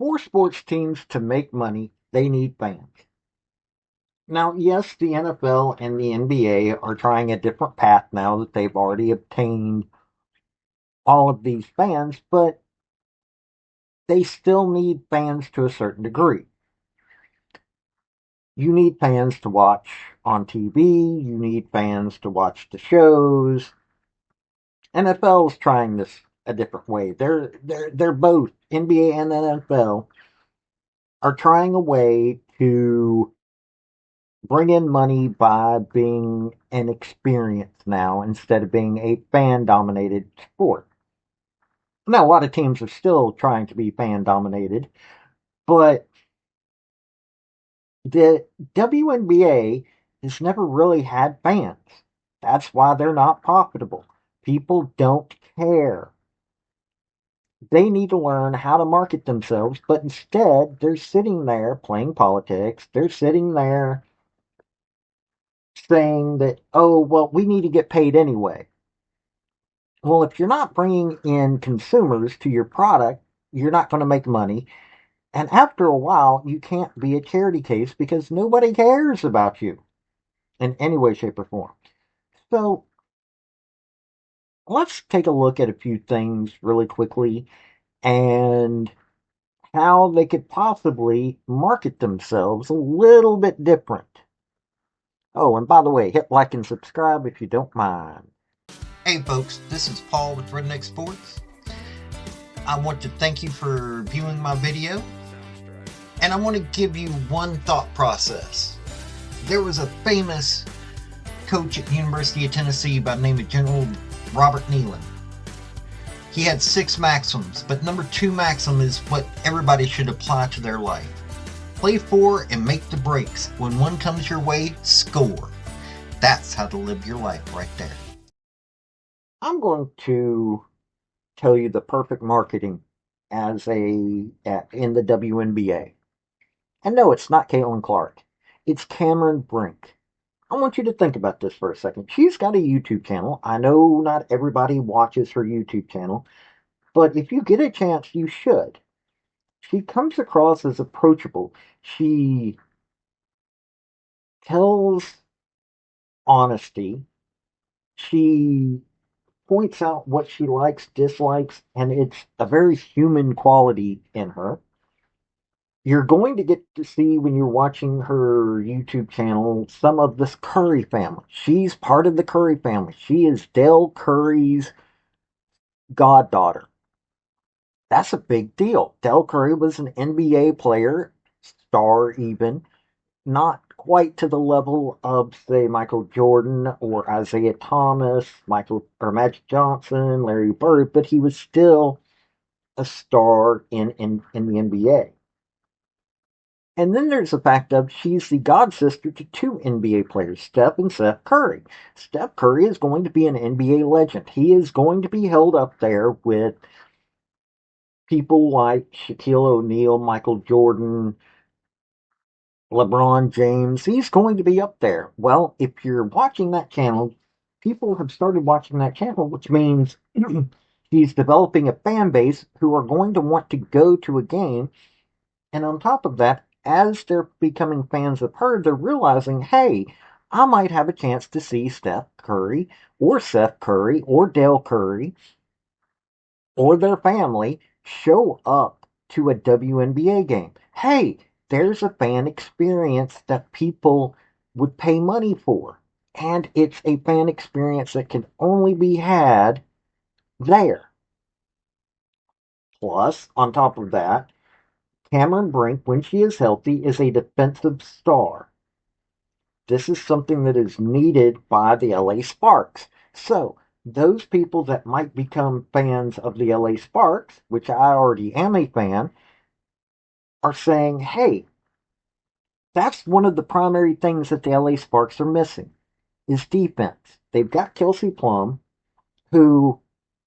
For sports teams to make money, they need fans. Now, yes, the NFL and the NBA are trying a different path now that they've already obtained all of these fans, but they still need fans to a certain degree. You need fans to watch on TV, you need fans to watch the shows. NFL is trying this a different way. They're both NBA and NFL are trying a way to bring in money by being an experience now instead of being a fan dominated sport. Now, a lot of teams are still trying to be fan dominated, but the WNBA has never really had fans. That's why they're not profitable. People don't care. They need to learn how to market themselves, but instead they're sitting there playing politics. They're sitting there saying that, oh, well, we need to get paid anyway. Well, if you're not bringing in consumers to your product, you're not going to make money. And after a while, you can't be a charity case because nobody cares about you in any way, shape, or form. So let's take a look at a few things really quickly and how they could possibly market themselves a little bit different. Oh, and by the way, hit like and subscribe if you don't mind. Hey folks, this is Paul with Redneck Sports. I want to thank you for viewing my video, and I want to give you one thought process. There was a famous coach at the University of Tennessee by the name of General Robert Neyland. He had 6 maxims, but number 2 maxim is what everybody should apply to their life. Play for and make the breaks. When one comes your way, score. That's how to live your life right there. I'm going to tell you the perfect marketing as in the WNBA. And no, it's not Caitlin Clark. It's Cameron Brink. I want you to think about this for a second. She's got a YouTube channel. I know not everybody watches her YouTube channel, but if you get a chance, you should. She comes across as approachable. She tells honesty. She points out what she likes, dislikes, and it's a very human quality in her. You're going to get to see when you're watching her YouTube channel some of this Curry family. She's part of the Curry family. She is Dell Curry's goddaughter. That's a big deal. Dell Curry was an NBA player, star even, not quite to the level of, say, Michael Jordan or Isaiah Thomas, Michael or Magic Johnson, Larry Bird, but he was still a star in the NBA. And then there's the fact of she's the god sister to 2 NBA players, Steph and Seth Curry. Steph Curry is going to be an NBA legend. He is going to be held up there with people like Shaquille O'Neal, Michael Jordan, LeBron James. He's going to be up there. Well, if you're watching that channel, people have started watching that channel, which means he's developing a fan base who are going to want to go to a game. And on top of that, as they're becoming fans of her, they're realizing, hey, I might have a chance to see Steph Curry or Seth Curry or Dale Curry or their family show up to a WNBA game. Hey, there's a fan experience that people would pay money for. And it's a fan experience that can only be had there. Plus, on top of that, Cameron Brink, when she is healthy, is a defensive star. This is something that is needed by the LA Sparks. So, those people that might become fans of the LA Sparks, which I already am a fan, are saying, hey, that's one of the primary things that the LA Sparks are missing is defense. They've got Kelsey Plum, who,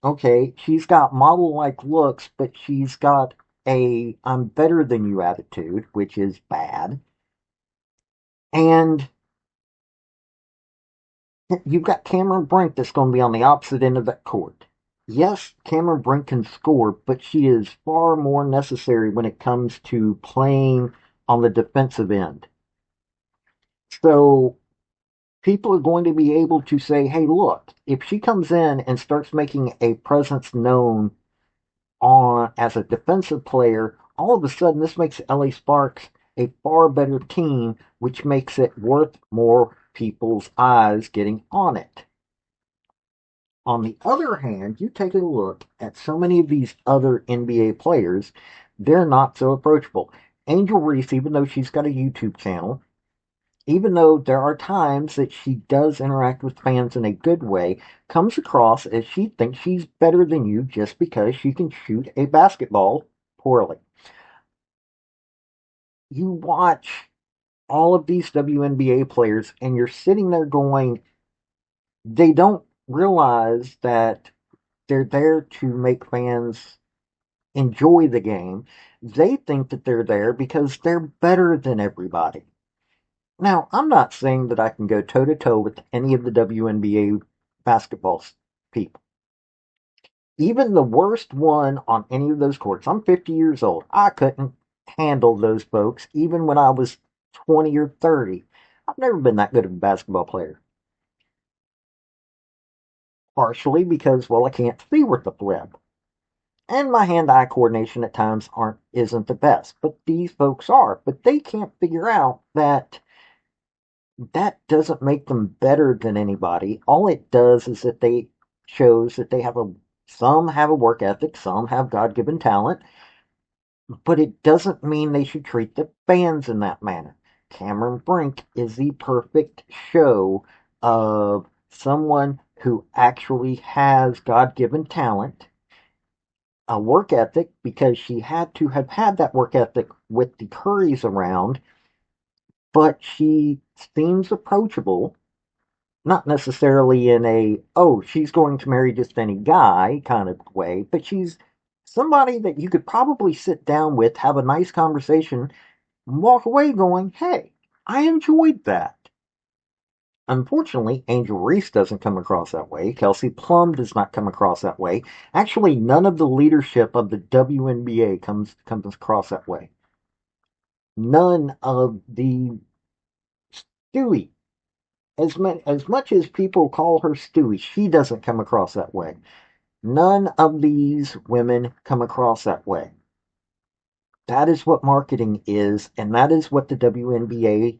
okay, she's got model-like looks, but she's got a I'm better than you attitude, which is bad. And you've got Cameron Brink that's going to be on the opposite end of that court. Yes, Cameron Brink can score, but she is far more necessary when it comes to playing on the defensive end. So people are going to be able to say, hey, look, if she comes in and starts making a presence known on as a defensive player, all of a sudden this makes LA Sparks a far better team, which makes it worth more people's eyes getting on it. On the other hand, you take a look at so many of these other NBA players, they're not so approachable. Angel Reese, even though she's got a YouTube channel, even though there are times that she does interact with fans in a good way, comes across as she thinks she's better than you just because she can shoot a basketball poorly. You watch all of these WNBA players and you're sitting there going, they don't realize that they're there to make fans enjoy the game. They think that they're there because they're better than everybody. Now, I'm not saying that I can go toe to toe with any of the WNBA basketball people. Even the worst one on any of those courts, I'm 50 years old. I couldn't handle those folks even when I was 20 or 30. I've never been that good of a basketball player. Partially because, well, I can't see worth the flip. And my hand-eye coordination at times aren't isn't the best. But these folks are. But they can't figure out that that doesn't make them better than anybody. All it does is that they shows that they have a some have a work ethic, some have God-given talent, but it doesn't mean they should treat the fans in that manner. Cameron Brink is the perfect show of someone who actually has God-given talent, a work ethic, because she had to have had that work ethic with the Currys around, but she seems approachable, not necessarily in a, oh, she's going to marry just any guy kind of way, but she's somebody that you could probably sit down with, have a nice conversation, and walk away going, hey, I enjoyed that. Unfortunately, Angel Reese doesn't come across that way. Kelsey Plum does not come across that way. Actually, none of the leadership of the WNBA comes across that way. None of the Stewie, as much as people call her Stewie, she doesn't come across that way. None of these women come across that way. That is what marketing is, and that is what the WNBA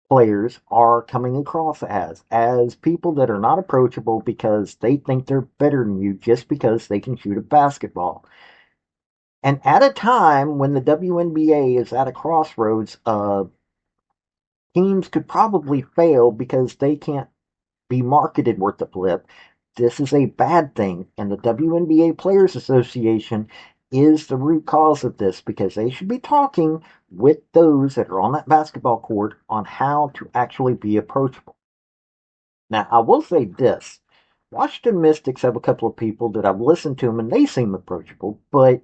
players are coming across as people that are not approachable because they think they're better than you just because they can shoot a basketball. And at a time when the WNBA is at a crossroads of teams could probably fail because they can't be marketed worth the flip, this is a bad thing. And the WNBA Players Association is the root cause of this because they should be talking with those that are on that basketball court on how to actually be approachable. Now, I will say this. Washington Mystics have a couple of people that I've listened to them and they seem approachable, but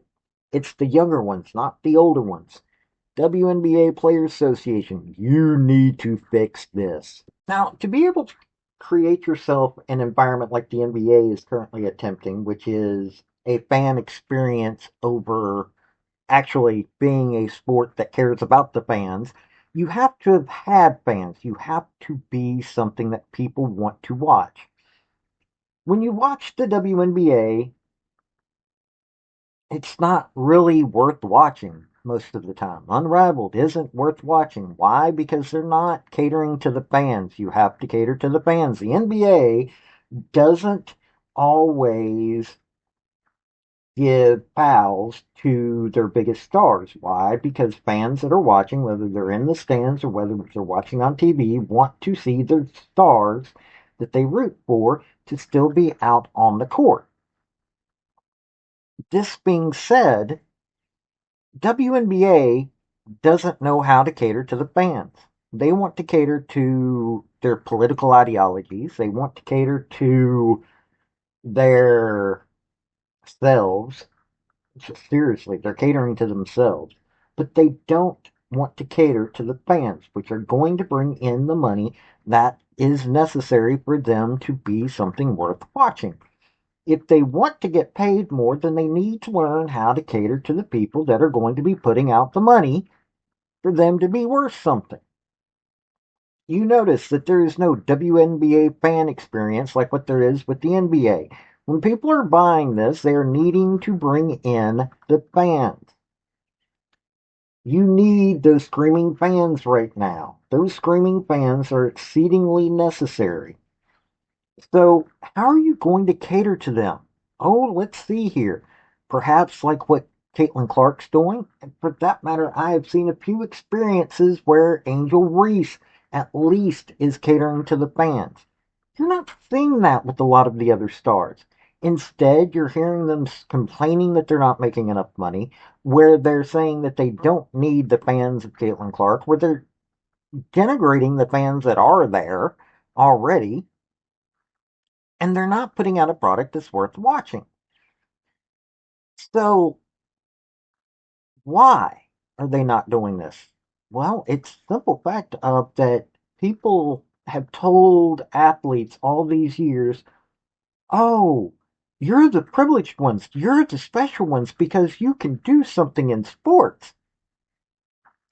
it's the younger ones, not the older ones. WNBA Players Association, you need to fix this. Now, to be able to create yourself an environment like the NBA is currently attempting, which is a fan experience over actually being a sport that cares about the fans, you have to have had fans. You have to be something that people want to watch. When you watch the WNBA, it's not really worth watching most of the time. Unrivaled isn't worth watching. Why? Because they're not catering to the fans. You have to cater to the fans. The NBA doesn't always give fouls to their biggest stars. Why? Because fans that are watching, whether they're in the stands or whether they're watching on TV, want to see their stars that they root for to still be out on the court. This being said, WNBA doesn't know how to cater to the fans. They want to cater to their political ideologies. They want to cater to their selves. Seriously, they're catering to themselves. But they don't want to cater to the fans, which are going to bring in the money that is necessary for them to be something worth watching. If they want to get paid more, then they need to learn how to cater to the people that are going to be putting out the money for them to be worth something. You notice that there is no WNBA fan experience like what there is with the NBA. When people are buying this, they are needing to bring in the fans. You need those screaming fans right now. Those screaming fans are exceedingly necessary. So, how are you going to cater to them? Oh, let's see here. Perhaps like what Caitlin Clark's doing. And for that matter, I have seen a few experiences where Angel Reese at least is catering to the fans. You're not seeing that with a lot of the other stars. Instead, you're hearing them complaining that they're not making enough money, where they're saying that they don't need the fans of Caitlin Clark, where they're denigrating the fans that are there already, and they're not putting out a product that's worth watching. So, why are they not doing this? Well, it's simple fact of that people have told athletes all these years, oh, you're the privileged ones, you're the special ones because you can do something in sports.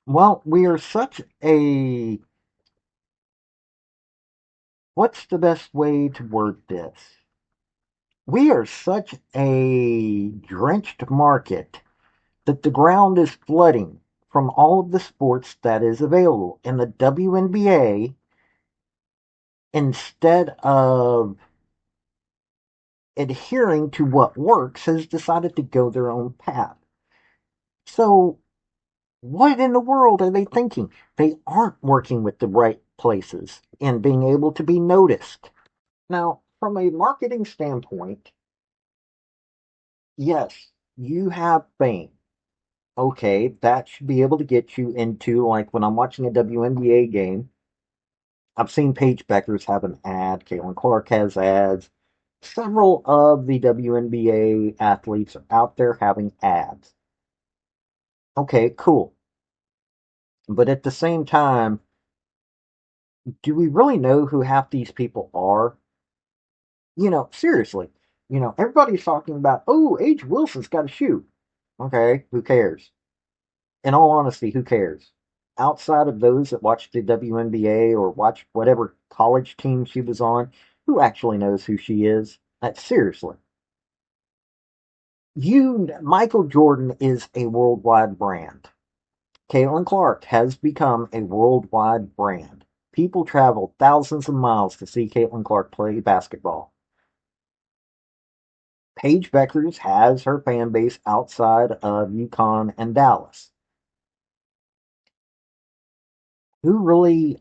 Well, we are such a, what's the best way to word this? We are such a drenched market that the ground is flooding from all of the sports that is available. And the WNBA, instead of adhering to what works, has decided to go their own path. So, what in the world are they thinking? They aren't working with the right places and being able to be noticed. Now, from a marketing standpoint, yes, you have fame. Okay, that should be able to get you into, like when I'm watching a WNBA game, I've seen Paige Beckers have an ad, Caitlin Clark has ads. Several of the WNBA athletes are out there having ads. Okay, cool. But at the same time, do we really know who half these people are? Seriously. Everybody's talking about, oh, Age Wilson's got a shoe. Okay, who cares? In all honesty, who cares? Outside of those that watch the WNBA or watch whatever college team she was on, who actually knows who she is? Seriously. Michael Jordan is a worldwide brand. Caitlin Clark has become a worldwide brand. People travel thousands of miles to see Caitlin Clark play basketball. Paige Beckers has her fan base outside of Yukon and Dallas. Who really?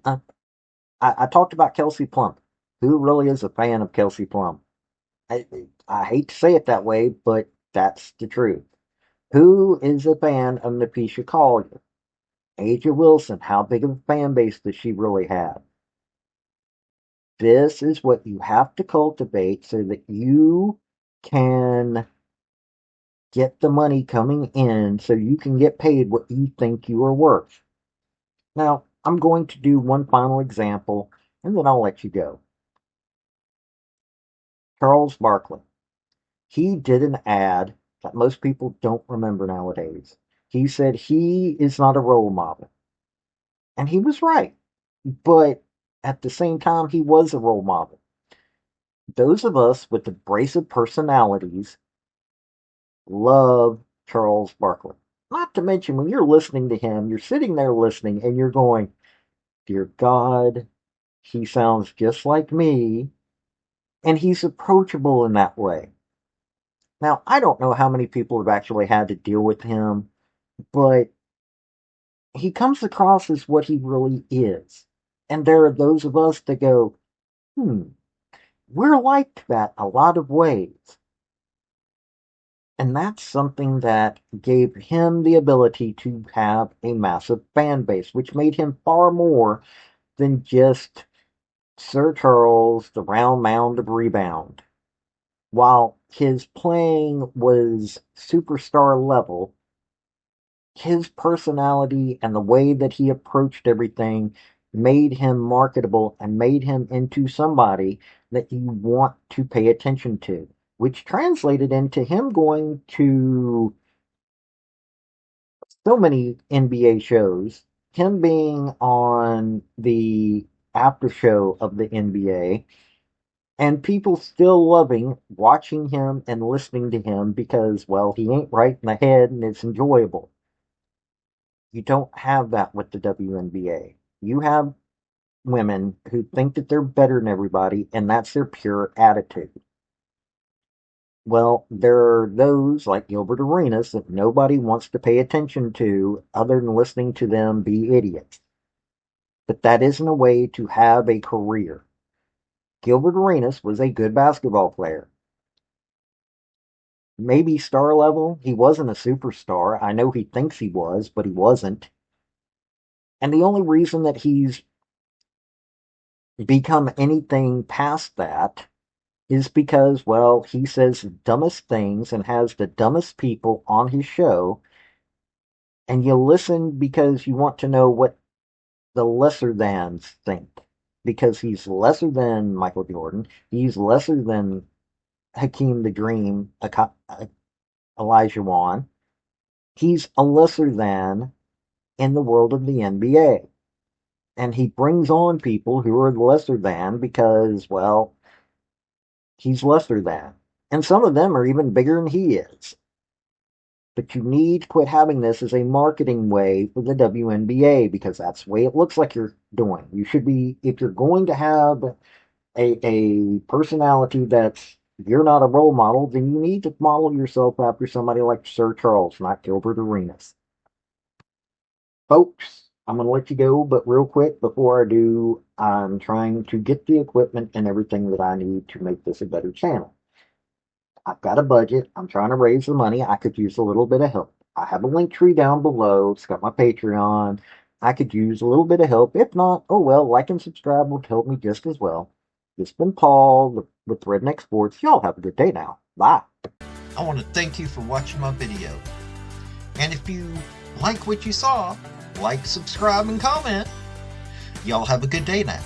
I talked about Kelsey Plum. Who really is a fan of Kelsey Plum? I, I hate to say it that way, but that's the truth. Who is a fan of Napisha Collier? Aja Wilson, how big of a fan base does she really have? This is what you have to cultivate so that you can get the money coming in so you can get paid what you think you are worth. Now, I'm going to do one final example and then I'll let you go. Charles Barkley. He did an ad that most people don't remember nowadays. He said he is not a role model. And he was right. But at the same time, he was a role model. Those of us with abrasive personalities love Charles Barkley. Not to mention, when you're listening to him, you're sitting there listening and you're going, Dear God, he sounds just like me. And he's approachable in that way. Now, I don't know how many people have actually had to deal with him, but he comes across as what he really is. And there are those of us that go, we're like that a lot of ways. And that's something that gave him the ability to have a massive fan base, which made him far more than just Sir Charles, the round mound of rebound. While his playing was superstar level, his personality and the way that he approached everything made him marketable and made him into somebody that you want to pay attention to. which translated into him going to so many NBA shows, him being on the after show of the NBA, and people still loving watching him and listening to him because, well, he ain't right in the head and it's enjoyable. You don't have that with the WNBA. You have women who think that they're better than everybody, and that's their pure attitude. Well, there are those like Gilbert Arenas that nobody wants to pay attention to other than listening to them be idiots. But that isn't a way to have a career. Gilbert Arenas was a good basketball player. Maybe star level. He wasn't a superstar. I know he thinks he was, but he wasn't. And the only reason that he's become anything past that is because, well, he says the dumbest things and has the dumbest people on his show, and you listen because you want to know what the lesser thans think. Because he's lesser than Michael Jordan, he's lesser than Hakeem the Dream, Elijah Wan. He's a lesser than in the world of the NBA. And he brings on people who are lesser than because, well, he's lesser than. And some of them are even bigger than he is. But you need to quit having this as a marketing way for the WNBA because that's the way it looks like you're doing. You should be, if you're going to have a personality that's, you're not a role model, then you need to model yourself after somebody like Sir Charles, not Gilbert Arenas. Folks, I'm going to let you go, but real quick before I do, I'm trying to get the equipment and everything that I need to make this a better channel. I've got a budget. I'm trying to raise the money. I could use a little bit of help. I have a link tree down below. It's got my Patreon. I could use a little bit of help. If not, oh well, like and subscribe would help me just as well. This has been Paul with Redneck Sports. Y'all have a good day now. Bye. I want to thank you for watching my video. And if you like what you saw, like, subscribe, and comment. Y'all have a good day now.